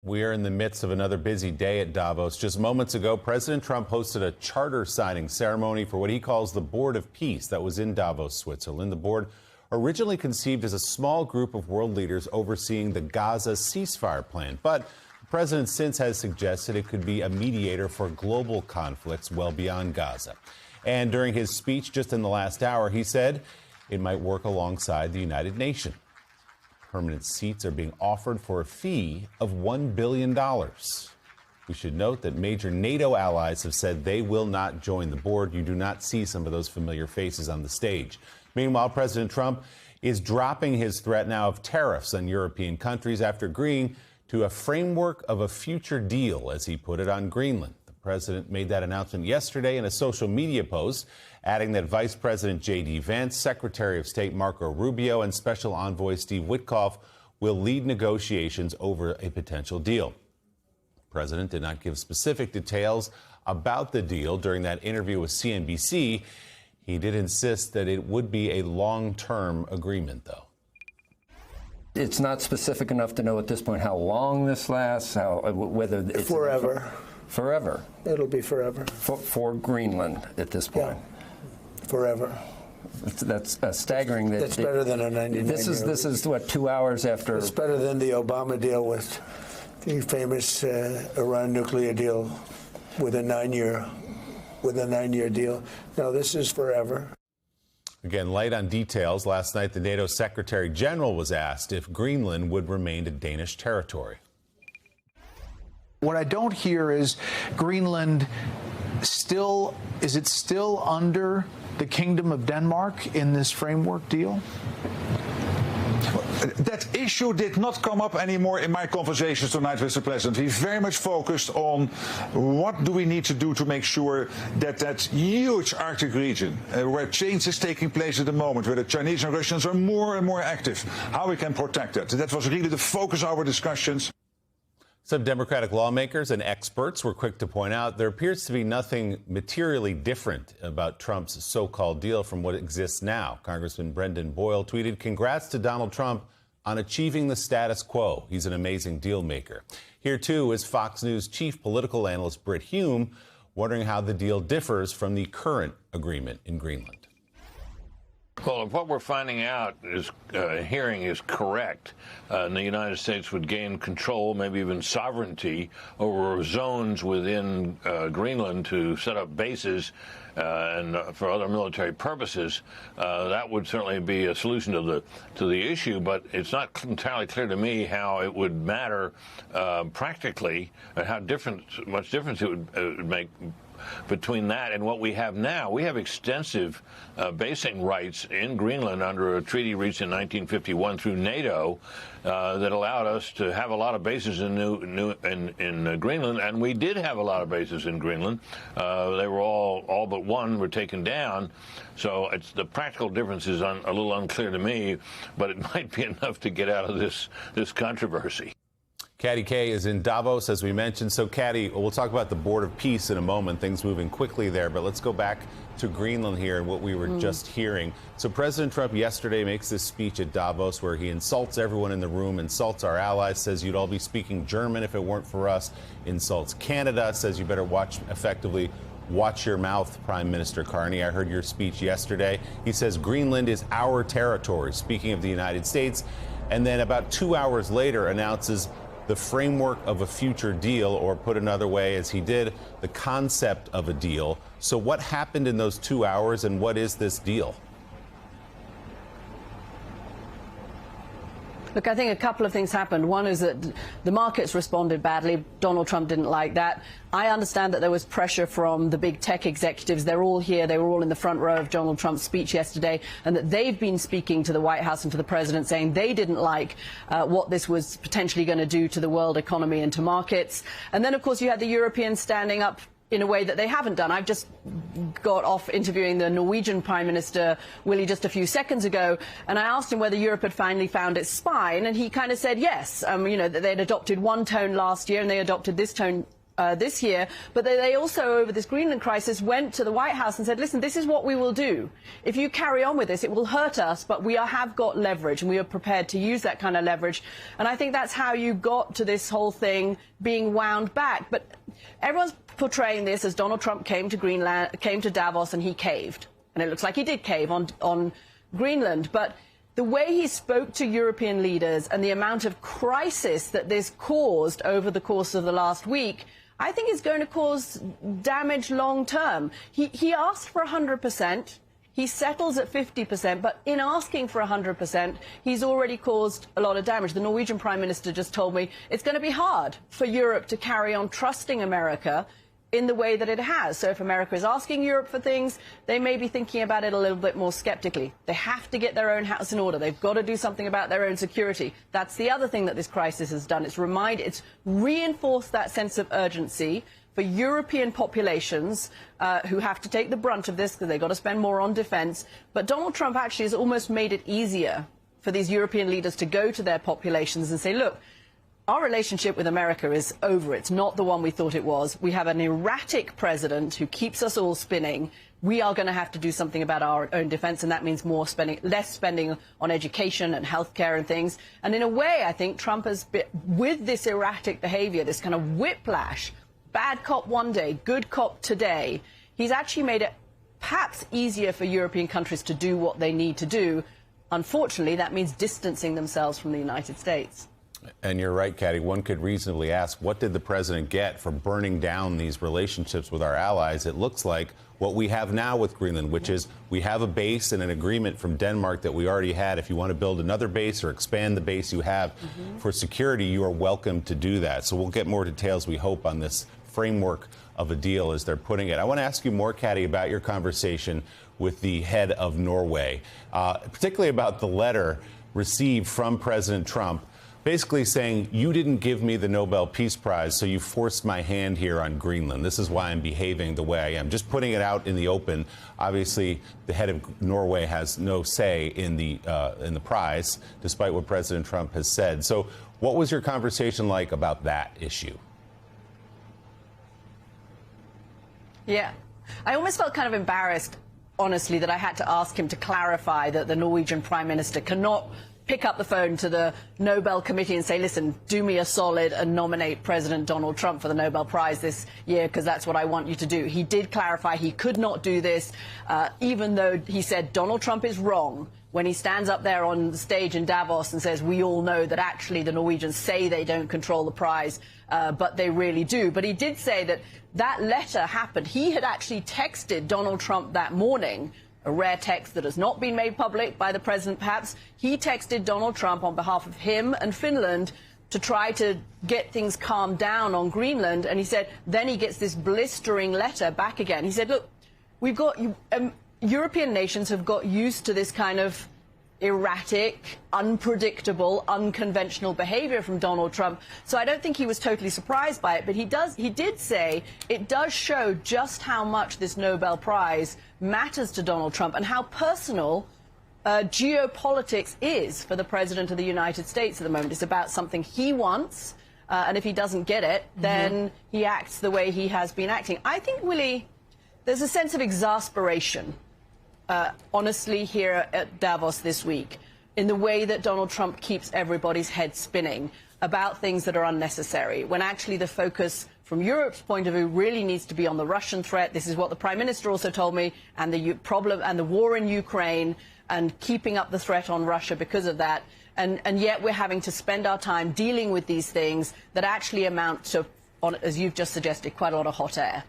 We are in the midst of another busy day at Davos. Just moments ago, President Trump hosted a charter signing ceremony for what he calls the Board of Peace that was in Davos, Switzerland. The board, originally conceived as a small group of world leaders overseeing the Gaza ceasefire plan. But the president since has suggested it could be a mediator for global conflicts well beyond Gaza. And during his speech just in the last hour, he said it might work alongside the United Nations. Permanent seats are being offered for a fee of $1 billion. We should note that major NATO allies have said they will not join the board. You do not see some of those familiar faces on the stage. Meanwhile, President Trump is dropping his threat now of tariffs on European countries after agreeing to a framework of a future deal, as he put it, on Greenland. The president made that announcement yesterday in a social media post, adding that Vice President J.D. Vance, Secretary of State Marco Rubio, and Special Envoy Steve Witkoff will lead negotiations over a potential deal. The president did not give specific details about the deal during that interview with CNBC. He did insist that it would be a long-term agreement, though. It's not specific enough to know at this point how long this lasts, whether it's forever. Forever. It'll be forever. For Greenland at this point. Yeah. Forever. That's staggering. That's better than a 99. This is what, 2 hours after. It's better than the Obama deal with the famous Iran nuclear deal with a 9-year deal. No, this is forever. Again, light on details. Last night, the NATO Secretary General was asked if Greenland would remain a Danish territory. What I don't hear is Greenland is it still under the Kingdom of Denmark in this framework deal? That issue did not come up anymore in my conversations tonight with the president. He's very much focused on what do we need to do to make sure that that huge Arctic region, where change is taking place at the moment, where the Chinese and Russians are more and more active, how we can protect that. That was really the focus of our discussions. Some Democratic lawmakers and experts were quick to point out there appears to be nothing materially different about Trump's so-called deal from what exists now. Congressman Brendan Boyle tweeted, "Congrats to Donald Trump on achieving the status quo. He's an amazing deal maker." Here, too, is Fox News chief political analyst Brit Hume, wondering how the deal differs from the current agreement in Greenland. Well, if what we're finding out is hearing is correct, the United States would gain control, maybe even sovereignty, over zones within Greenland to set up bases and for other military purposes. That would certainly be a solution to the issue, but it's not entirely clear to me how it would matter practically, and how much difference it would make between that and what we have now. We have extensive basing rights in Greenland under a treaty reached in 1951 through NATO that allowed us to have a lot of bases in Greenland, and we did have a lot of bases in Greenland. They were all but one were taken down. So the practical difference is a little unclear to me, but it might be enough to get out of this controversy. Caddy K is in Davos, as we mentioned. So, Caddy, we'll talk about the Board of Peace in a moment, things moving quickly there. But let's go back to Greenland here and what we were just hearing. So President Trump yesterday makes this speech at Davos where he insults everyone in the room, insults our allies, says you'd all be speaking German if it weren't for us, insults Canada, says you better watch your mouth, Prime Minister Carney. I heard your speech yesterday. He says Greenland is our territory, speaking of the United States. And then about 2 hours later announces the framework of a future deal, or put another way, as he did, the concept of a deal. So what happened in those 2 hours, and what is this deal? Look, I think a couple of things happened. One is that the markets responded badly. Donald Trump didn't like that. I understand that there was pressure from the big tech executives. They're all here. They were all in the front row of Donald Trump's speech yesterday, and that they've been speaking to the White House and to the president, saying they didn't like what this was potentially going to do to the world economy and to markets. And then, of course, you had the Europeans standing up in a way that they haven't done. I've just got off interviewing the Norwegian Prime Minister, Willie, just a few seconds ago, and I asked him whether Europe had finally found its spine, and he kind of said yes. You know, that they'd adopted one tone last year, and they adopted this tone this year, but they also, over this Greenland crisis, went to the White House and said, listen, this is what we will do. If you carry on with this, it will hurt us, but we have got leverage, and we are prepared to use that kind of leverage. And I think that's how you got to this whole thing being wound back. But everyone's portraying this as Donald Trump came to Davos and he caved. And it looks like he did cave on Greenland. But the way he spoke to European leaders and the amount of crisis that this caused over the course of the last week, I think is going to cause damage long term. He asked for 100%. He settles at 50%, but in asking for 100%, he's already caused a lot of damage. The Norwegian Prime Minister just told me it's going to be hard for Europe to carry on trusting America in the way that it has. So if America is asking Europe for things, they may be thinking about it a little bit more skeptically. They have to get their own house in order. They've got to do something about their own security. That's the other thing that this crisis has done. It's reinforced that sense of urgency for European populations who have to take the brunt of this because they've got to spend more on defense. But Donald Trump actually has almost made it easier for these European leaders to go to their populations and say, look, our relationship with America is over. It's not the one we thought it was. We have an erratic president who keeps us all spinning. We are going to have to do something about our own defense, and that means less spending on education and healthcare and things. And in a way, I think Trump has been, with this erratic behavior, this kind of whiplash, bad cop one day, good cop today, he's actually made it perhaps easier for European countries to do what they need to do. Unfortunately, that means distancing themselves from the United States. And you're right, Katy. One could reasonably ask, what did the president get for burning down these relationships with our allies? It looks like what we have now with Greenland, which is we have a base and an agreement from Denmark that we already had. If you want to build another base or expand the base you have for security, you are welcome to do that. So we'll get more details, we hope, on this framework of a deal, as they're putting it. I want to ask you more, Katy, about your conversation with the head of Norway, particularly about the letter received from President Trump, basically saying, you didn't give me the Nobel Peace Prize, so you forced my hand here on Greenland. This is why I'm behaving the way I am. Just putting it out in the open. Obviously, the head of Norway has no say in the prize, despite what President Trump has said. So what was your conversation like about that issue? Yeah. I almost felt kind of embarrassed, honestly, that I had to ask him to clarify that the Norwegian Prime Minister cannot pick up the phone to the Nobel Committee and say, listen, do me a solid and nominate President Donald Trump for the Nobel Prize this year, because that's what I want you to do. He did clarify he could not do this, even though he said Donald Trump is wrong when he stands up there on the stage in Davos and says, we all know that actually the Norwegians say they don't control the prize, but they really do. But he did say that that letter happened. He had actually texted Donald Trump that morning, a rare text that has not been made public by the president, perhaps. He texted Donald Trump on behalf of him and Finland to try to get things calmed down on Greenland. And he said, then he gets this blistering letter back again. He said, look, we've got, European nations have got used to this kind of erratic, unpredictable, unconventional behavior from Donald Trump. So I don't think he was totally surprised by it. But he did say it does show just how much this Nobel Prize matters to Donald Trump and how personal geopolitics is for the President of the United States at the moment. It's about something he wants, and if he doesn't get it, then he acts the way he has been acting. I think, Willie, there's a sense of exasperation, honestly, here at Davos this week, in the way that Donald Trump keeps everybody's head spinning about things that are unnecessary, when actually the focus from Europe's point of view really needs to be on the Russian threat. This is what the Prime Minister also told me, and the problem and the war in Ukraine, and keeping up the threat on Russia because of that. And yet we're having to spend our time dealing with these things that actually amount to, as you've just suggested, quite a lot of hot air.